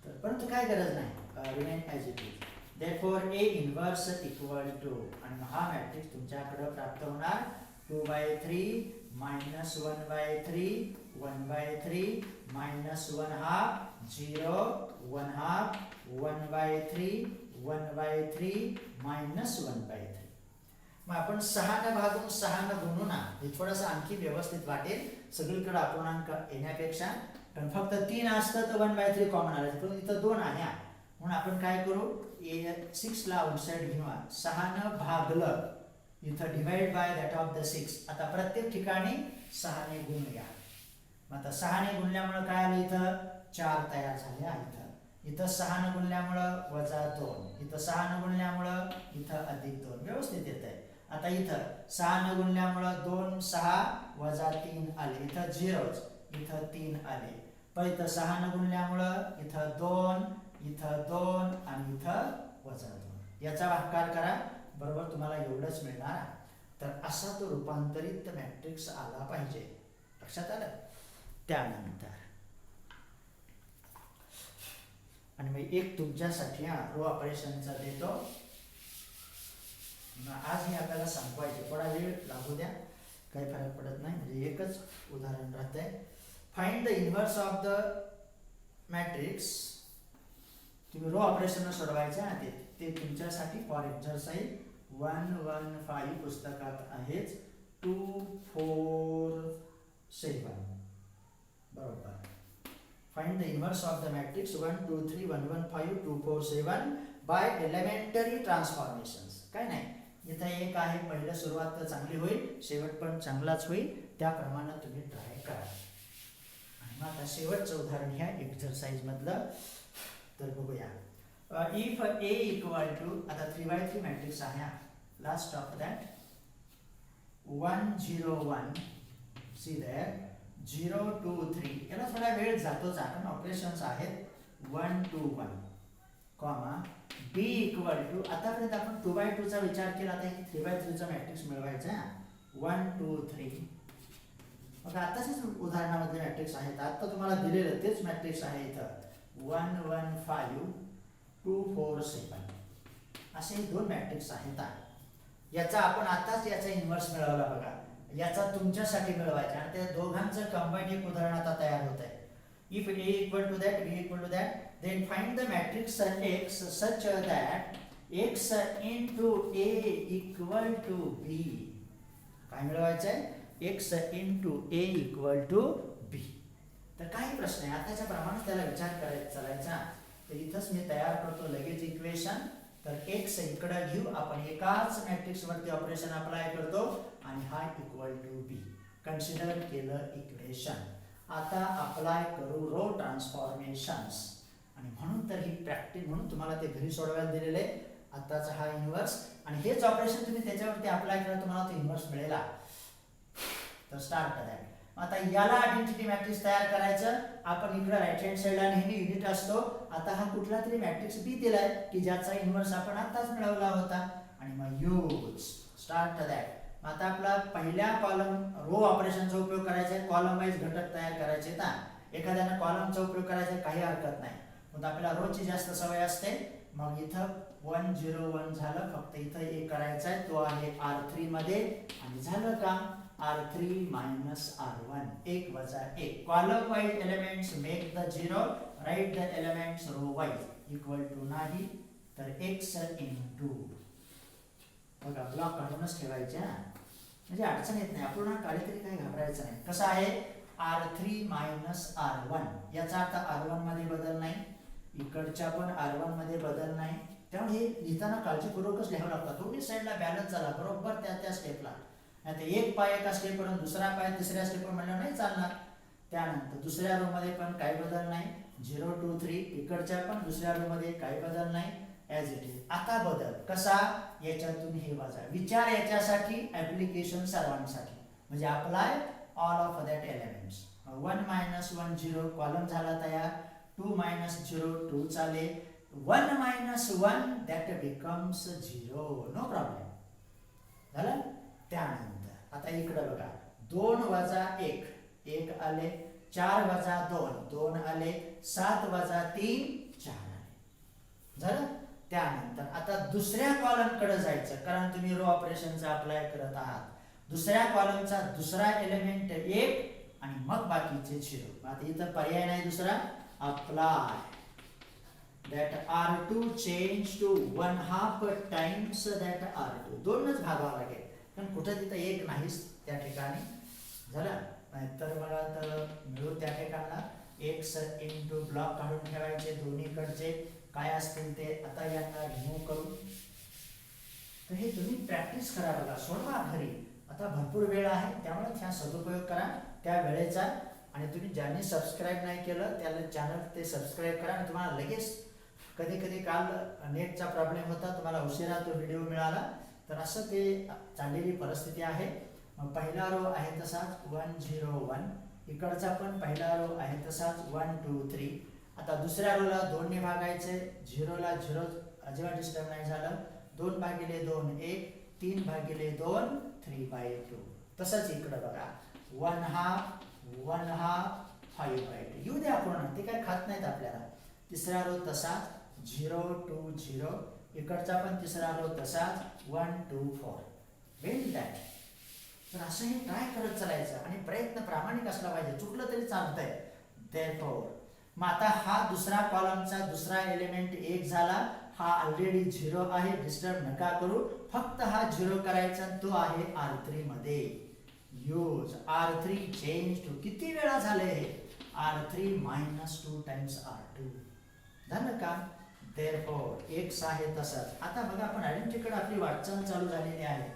तर, परंतु काय गरज नाही, remain as it is. therefore A inverse equal to, आणि हा मॅट्रिक्स तुमच्याकडे प्राप्त होणार 2/3 -1/3 1/3 -1 half 0 1 half 1/3 1/3 -1/3. मग आपण 6 भागून 6 गुणू ना, हे थोडंसं आणखी व्यवस्थित वाटेल सगळीकडे अपूर्णांक येण्यापेक्षा. पण फक्त 3 असतं तर 1/3 कॉमन आलं, पण इथं 2 आहे म्हणून आपण काय करू, 6 ला आउटसाइड घेऊया. 6 भागलं इथं divide by that of the 6. आता प्रत्येक ठिकाणी 6 ने गुणूया. मग आता 6 ने गुणल्यामुळे काय आलं, इथं 4 तयार झाले आहे. इथं 6 ने गुणल्यामुळं -2, इथं 6 ने गुणल्यामुळं इथं +2 व्यवस्थित येत आहे. आता इथं 6 ने गुणल्यामुळं 2 6 -3 आले, इथं 0, इथं 3 आले. पण इथं 6 ने गुणल्यामुळं इथं 2, इथं 2 आणि इथं -2. याचा भागाकार करा, बरोबर तुम्हाला एवढंच मिळणार. तर असा तो रूपांतरित मॅट्रिक्स आला पाहिजे. लक्षात आलं. त्यानंतर आणि मी एक तुमच्यासाठी रो ऑपरेशनचा देतो. आज हे आपल्याला संपवायचे, थोडा वेळ लागू द्या, काही फरक पडत नाही, म्हणजे एकच उदाहरण राहतंय. Find the inverse of the matrix. तुम्ही रो ऑपरेशन सोडवायचं ते तुमच्यासाठी फॉर एक्झरसाइज 115 पुस्तकात आहेच. 2 4 7 बरोबर. Find the inverse of the matrix 1 2 3 1 1 5 2 4 7 by elementary transformations. काय नाही, इथं एक आहे, पहिलं सुरुवात तर चांगली होईल, शेवट पण चांगलाच होईल, त्याप्रमाणे तुम्ही ट्राय करा. आणि मग आता शेवटचं उदाहरण घ्या एक्झरसाइज मधलं. तर बघूया. इफ A इक्वल टू, आता 3x3 मॅट्रिक्स आहे, last of that 1 0 1, see there 0 2 3. याला थोडा वेळ जातोच, कारण ऑपरेशन्स आहेत 1 2 1 कॉमा. B इक्वल टू, आतापर्यंत आपण 2x2 चा विचार केला, आता 3x3 चा मॅट्रिक्स मिळवायचा आहे 1 2 3. मग आताच उदाहरणामध्ये मॅट्रिक्स आहेत, आता तुम्हाला दिलेलं तेच मॅट्रिक्स आहे इथं 1 1 5 2 4 7. असे 2 मॅट्रिक्स आहेत. याचा आपण आताच याचा इन्व्हर्स मिळवला बघा, याचा तुमच्यासाठी मिळवायचा आणि त्या दोघांचं कंबाईन एक उदाहरण आता तयार होत आहे. If A equal to that, B equal to that, then find the matrix X such that X into A equal to B. काय मिळवायचं आहे, X into A equal to B. तर काही प्रश्न आहे, आताच्या प्रमाणे त्याला विचार करायचा चालायचा. तर इथंच मी तयार करतो लगेच इक्वेशन. तर X इकडे घेऊ, आपण एकाच मॅट्रिक्स वरती ऑपरेशन अप्लाय करतो आणि हा इक्वल टू B कन्सिडर केलं इक्वेशन. आता अप्लाय करू रो ट्रान्सफॉर्मेशन्स. आणि म्हणून तर ही प्रॅक्टिस, म्हणून तुम्हाला ते घरी सोडवायला दिलेले आहे. आताचा हा इन्व्हर्स आणि हेच ऑपरेशन तुम्ही त्याच्यावरती अप्लाय केलं, तुम्हाला तो इन्व्हर्स मिळेल. तर स्टार्ट करा. आता याला आयडेंटिटी मॅट्रिक्स तयार करायचं. आपण इकडे राईट हँड साइडला नेहमी युनिट असतो. आता हा कुठला तरी मॅट्रिक्स B दिलाय की ज्याचा इन्व्हर्स आपण आताच मिळवला होता, आणि मग यूज स्टार्ट दॅट. आता आपला पहिल्या कॉलम रो ऑपरेशनचा उपयोग करायचा आहे, कॉलम वाईज घटक तयार करायचे. एखाद्याने कॉलमचा उपयोग करायचा काही हरकत नाही, पण आपल्याला रोजची जास्त सवय असते. मग इथं 1 0 1 झालं, फक्त इथं एक करायचा आहे, तो आहे R3 मध्ये. आणि झालं का, R3 minus R1, 1 वजा 1. Column wise elements make the 0, write the elements row wise equal to नाही, तर X into बघा ब्लॉक काढूनच ठेवायचे, म्हणजे अडचण येत नाही. अपूर्ण काढली तरी काही घाबरायचं नाही. कसं आहे, R3 minus R1, याचा अर्थ R1 मध्ये बदल नाही, इकडच्या पण R1 मध्ये बदल नाही. त्यामुळे हे लिहिताना काळजीपूर्वकच लिहावं लागतं. दोन्ही साईडला बॅलन्स झाला बरोबर त्या स्टेपला. नाही तर एक पाय एका स्टेपवर, दुसरा पाय तिसऱ्या स्टेपवर म्हणलं नाही चालणार. त्यानंतर दुसऱ्या रो मध्ये पण काही बदल नाही, 0 2 3. इकडच्या पण दुसऱ्या रो मध्ये काही बदल नाही, ॲज इट इज. आता बदल कसा, याच्यातून हे वजा. विचार याच्यासाठी, ऍप्लिकेशन सर्वांसाठी, म्हणजे apply all of that elements. 1 minus 1 0 column झाला तयार. 2 minus 0 2 चाले. 1 minus 1 that becomes 0, no problem. झालं. त्यानंतर आता इकडे बघा, 2 वजा 1 1 आले, 4 वजा 2 2 आले, 7 वजा 3 4 आले. झालं. त्यानंतर आता दुसऱ्या कॉलम कडे जायचं, कारण तुम्ही रो ऑपरेशनचा अप्लाय करत आहात. दुसऱ्या कॉलमचा दुसरा एलिमेंट 1 आणि मग बाकीचे 0. आता इथं पर्याय नाही दुसरा, apply. that R2 change to 1/2 times that R2. दोनच भागावं लागेल कारण कुठं तिथं एक नाहीच त्या ठिकाणी झालं. नाहीतर मला तर मिळू त्या ठिकाणला x इंटू ब्लॉक काढून ठेवायचे दोन्हीकडचे काय असतील ते. आता यांना रिमूव्ह करू. तर हे तुम्ही प्रॅक्टिस करा बघा, सोडवा घरी. आता भरपूर वेळ आहे त्यामुळे ह्या सदुपयोग करा त्या वेळेचा. आणि तुम्ही ज्यांनी सबस्क्राईब नाही केलं त्याला चॅनल ते सबस्क्राईब करा. आणि तुम्हाला लगेच कधी कधी काल नेटचा प्रॉब्लेम होता, तुम्हाला उशिरा तो व्हिडिओ मिळाला, तर असं ते चाललेली परिस्थिती आहे. मग पहिला रो आहे तसाच 1 0 1, इकडचा पण पहिला रो आहे तसाच 1 2 3. आता दुसऱ्या रोला 2 ने भागायचे, 0 ला 0 अजिबात डिस्टर्ब नाही झालं. 2 भागिले 2 1, 3 भागिले 2 3/2. तसंच इकडं बघा 1/2 1/2 5/2. येऊ द्या पूर्ण, ते काय खात नाहीत आपल्याला. तिसरा रो तसाच 0 2 0, इकडचा पण तिसरा रो तसाच 1 2 4. वेल डन. तर असं हे ट्राय करत चालायचं आणि प्रयत्न प्रामाणिक असला पाहिजे, चुकलं तरी चालतंय. देअरफॉर मग आता हा दुसरा कॉलमचा दुसरा एलिमेंट 1 झाला. हा ऑलरेडी 0 आहे, डिस्टर्ब नका करू. फक्त हा 0 करायचा, तो आहे R3 मध्ये. यूज R3 चेंज टू, किती वेळा झाले हे, R3 -2 टाइम्स R2. झालं का. देअरफॉर x आहे तसाच. आता बघा आपण आयडेंटिटीकडे आपली वाटचाल चालू झालेली आहे.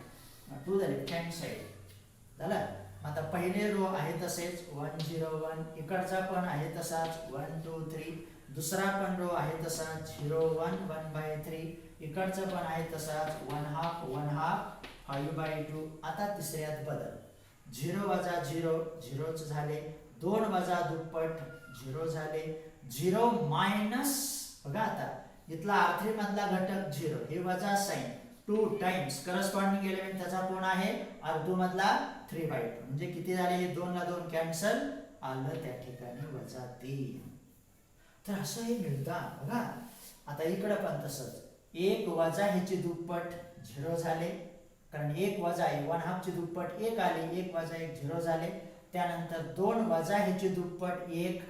To the left hand side झालं. आता पहिले रो आहे तसेच 1 0 1, इकडचा पण आहे तसाच 1 2 3, दुसरा पण रो आहे तसाच 0 1 1/3, इकडचा पण आहे तसाच 1/2 1/2 5/2. आता तिसऱ्यात बदल, 0 वजा 0 0च झाले, 2 वजा दुप्पट 0 झाले, 0 मायनस बघा आता इथला R3 मधला घटक 0, हे वजा साइन 2 टाइम्स करस्पॉन्डिंग एलिमेंट त्याचा कोण आहे R2 मधला 3/2. म्हणजे किती झाले, हे 2 ला 2 कॅन्सल, आलं त्या ठिकाणी वजा 3. तर असं हे मिळतं बघा. आता इकडे पण तसंच, 1 वजा ह्याची दुप्पट 0 झाले, कारण 1 वजा 1/2 ची दुप्पट 1 आली, 1 वजा 1 0 झाले. त्यानंतर 2 वजा ह्याची दुप्पट 1,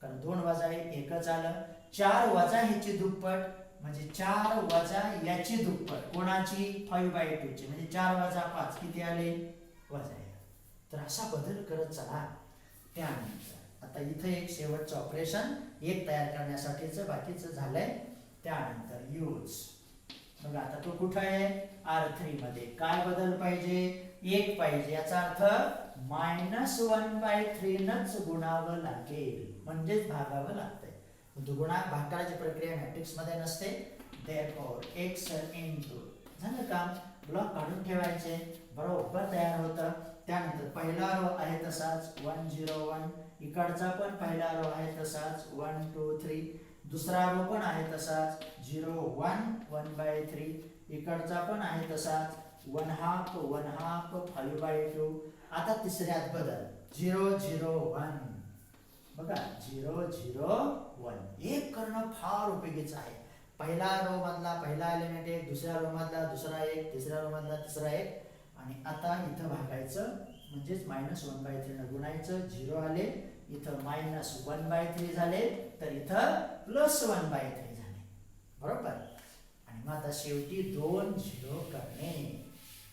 कारण 2 वजा 1 एकच आलं. 4 वजा ह्याची दुप्पट म्हणजे 4 वजा याची दुप्पट कोणाची 5/2 ची, म्हणजे 4 वजा 5 किती आले वजा 1. तर असा बदल करत चला. त्यानंतर आता इथे एक शेवटचं ऑपरेशन 1 तयार करण्यासाठीचं बाकीचं झालंय. त्यानंतर यूज बघा, आता तो कुठं आहे R3 मध्ये. काय बदल पाहिजे, 1 पाहिजे. याचा अर्थ -1/3 नच गुणावं लागेल, म्हणजेच भागावं लागतंय. दुगुणा भागाकाराची प्रक्रिया मॅट्रिक्स मध्ये नसते. देअरफॉर x इंटू, झालं काम. ब्लॉक काढून ठेवायचे, बरोबर तयार होतं. त्यानंतर पहिला रो आहे तसाच 1 0 1, इकडचा पण पहिला रो आहे तसाच 1 2 3, दुसरा रो पण आहे तसाच 0 1 1/3, इकडचा पण आहे तसाच 1/2 1/2 5/2. आता तिसऱ्यात बदल 0 0 1 बघा 0 0 1. एक करणं फार उपयोगीचं आहे. पहिला रो मधला पहिला एलिमेंट 1, दुसऱ्या रो मधला दुसरा 1, तिसऱ्या रो मधला तिसरा 1. आणि आता इथं भागायचं, म्हणजेच -1/3 न गुणायचं. 0 आले, इथं -1/3 झाले, तर इथं +1/3 झाले, बरोबर. आणि मग आता शेवटी 2 0 करणे.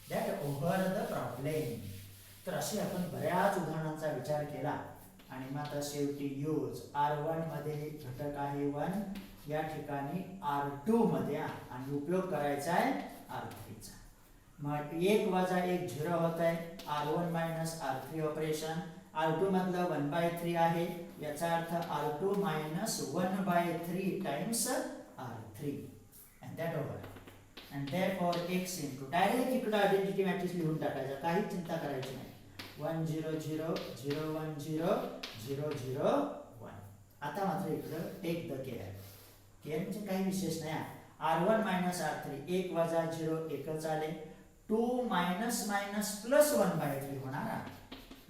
That over the problem. तर असे आपण बऱ्याच उदाहरणांचा विचार केला. आणि मग आता शेवटी यूज R1 मध्ये घटक आहे 1, या ठिकाणी R2 मध्ये आणि उपयोग करायचा आहे R3 चा. मग 1 वजा 1 0 होत आहे, R1 R3 ऑपरेशन. R2 मधलं 1/3 आहे, याचा अर्थ R2 -1/3 times R3 and that over. And therefore x into, direct इकडे आयडेंटिटी मॅट्रिक्स लिहून टाकायचा, काही चिंता करायची नाही. 1 0 0 0 1 0 0 0 1. आता मात्र इकडं टेक द केअर. केअर म्हणजे काही विशेष नाही. R1 R3, 1 वजा 0 एकच आले, 2 मायनस मायनस प्लस 1/3 होणार,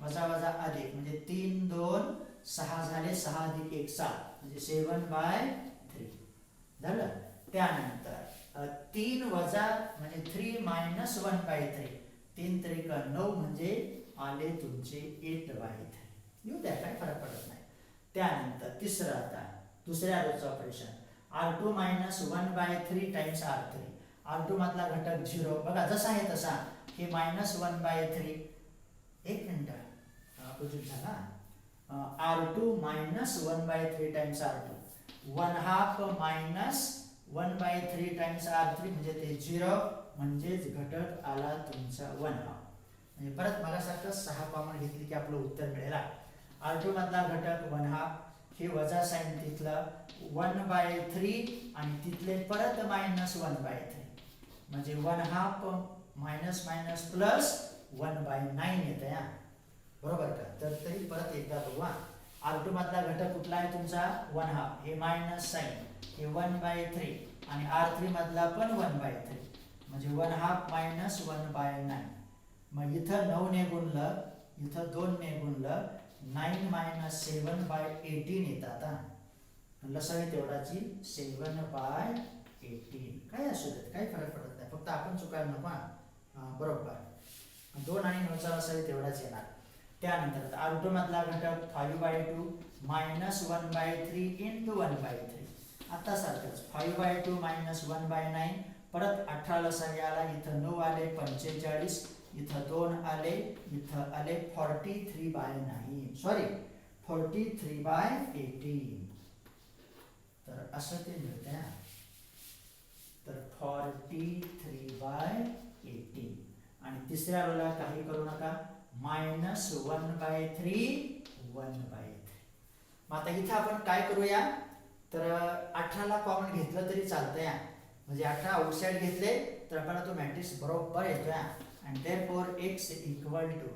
वजा वजा अधिक म्हणजे 3 2 6 झाले, 6 अधिक 1 7 म्हणजे 7/3 झालं. त्यानंतर 3 वजा म्हणजे 3 मायनस 1/3, 3 त्रिक 9 म्हणजे आले तुमचे 8/3. येऊ द्या, काय फरक पडत नाही. त्यानंतर तिसरं, आता दुसऱ्या रोचं operation R2 minus 1/3 times R3. R2 मधला घटक 0 बघा जसा आहे तसा हे -1/3. एक मिनिट अपोजिट झाला. R2 minus 1/3 times R2. 1/2 minus 1/3 times R3 म्हणजे ते 0 म्हणजेच घटक आला तुमचा 1/2. म्हणजे परत मला सारखं 6 कॉमन घेतली की आपलं उत्तर मिळेल. R2 मधला घटक 1/2 हे वजा साइन तिथलं 1/3 आणि तिथले परत -1/3 म्हणजे 1/2 मायनस मायनस प्लस 1/9 येतं या. बरोबर का. तर तरी परत एकदा बघू. R2 मधला घटक कुठला आहे तुमचा 1/2 हे मायनस साइन हे 1/3 आणि R3 मधला पण 1/3 म्हणजे 1/2 मायनस 1/9. मग इथं 9 ने गुणलं इथं 2 ने गुणलं 9 मायनस 7/18 येतात. लसावी तेवढाची 7/18 काय असू देत काही फरक पडत नाही फक्त आपण चुकायला नको. बरोबर 2 आणि 9चा लसावी तेवढाच येणार. त्यानंतर R2 मधला घटक 5/2 मायनस 1/3 इंटू 1/3. आता सारखंच 5/2 मायनस 1/9 परत 18 लसावी आला इथं 9 आले 45 इथं 2 आले इथं आले 43/9 सॉरी 43/18. तर असं ते मिळतं. तर 43/18 आणि तिसऱ्या रोला काही करू नका मायनस 1/3 1/3. मग आता इथं आपण काय करूया तर 18 ला कॉमन घेतलं तरी चालतंय. म्हणजे 18 आउटसाइड घेतले तर आपल्याला तो मॅट्रिक्स बरोबर येतोय. आणि देअरफॉर x इक्वल टू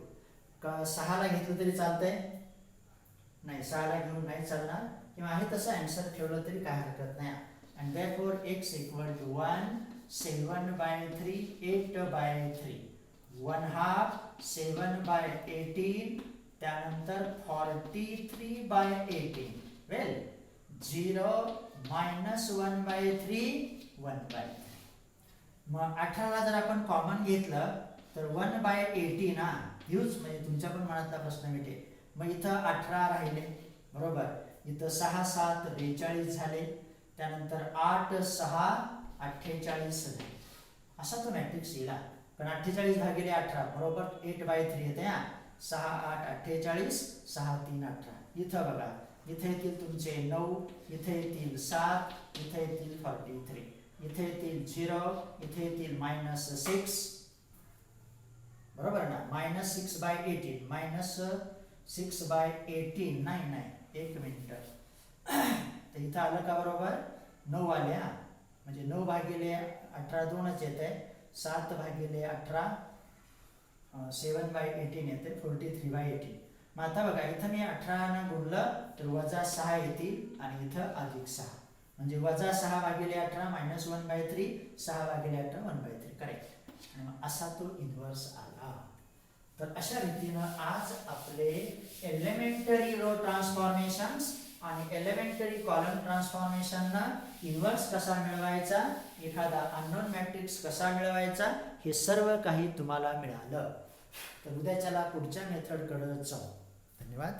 6 ला घेतलं तरी चालतंय नाही 6 ला घेऊन नाही चालणार किंवा आहे तसं आन्सर ठेवलं तरी काय हरकत नाही. आणि देअरफॉर x इक्वल टू 1 7/3 8/3 1/2 7/18 त्यानंतर 43/18 वेल 0 मायनस 1/3 1/3. मग 18 ला जर आपण कॉमन घेतलं तर 1/18 ना यूज म्हणजे तुमच्या पण मनातला प्रश्न मिळेल. मग इथं 18 राहिले बरोबर इथं 6 7 42 झाले त्यानंतर 8 6 48 झाले. असा तो मॅट्रिक्स येईल. पण 48 भागिले 18 बरोबर 8/3 येते. 6 8 48 6 3 18. इथं बघा इथे येतील तुमचे 9 इथे येतील 7 इथे येतील 43 इथे येतील 0 इथे येतील -6 बरोबर ना -6/18 -6/18 नाही नाही एक मिनिट तर इथं आलं का बरोबर 9 आले. म्हणजे 9 भागिले 18 2च येते 7 भागिले 18 7/18 येते 43/18. मग आता बघा इथं मी 18 ने गुणलं तर वजा 6 येतील आणि इथं अधिक 6 म्हणजे वजा 6 भागिले 18 मायनस 1/3 6 भागिले 18 1/3 करेक्ट. आणि मग असा तो इन्व्हर्स आला. तर अशा रीतीनं आज आपले एलिमेंटरी रो ट्रान्सफॉर्मेशन्स आणि एलिमेंटरी कॉलम ट्रान्सफॉर्मेशनना इन्व्हर्स कसा मिळवायचा एखादा अननोन मॅट्रिक्स कसा मिळवायचा हे सर्व काही तुम्हाला मिळालं. तर उद्याच्याला पुढच्या मेथडकडे जाऊ. धन्यवाद.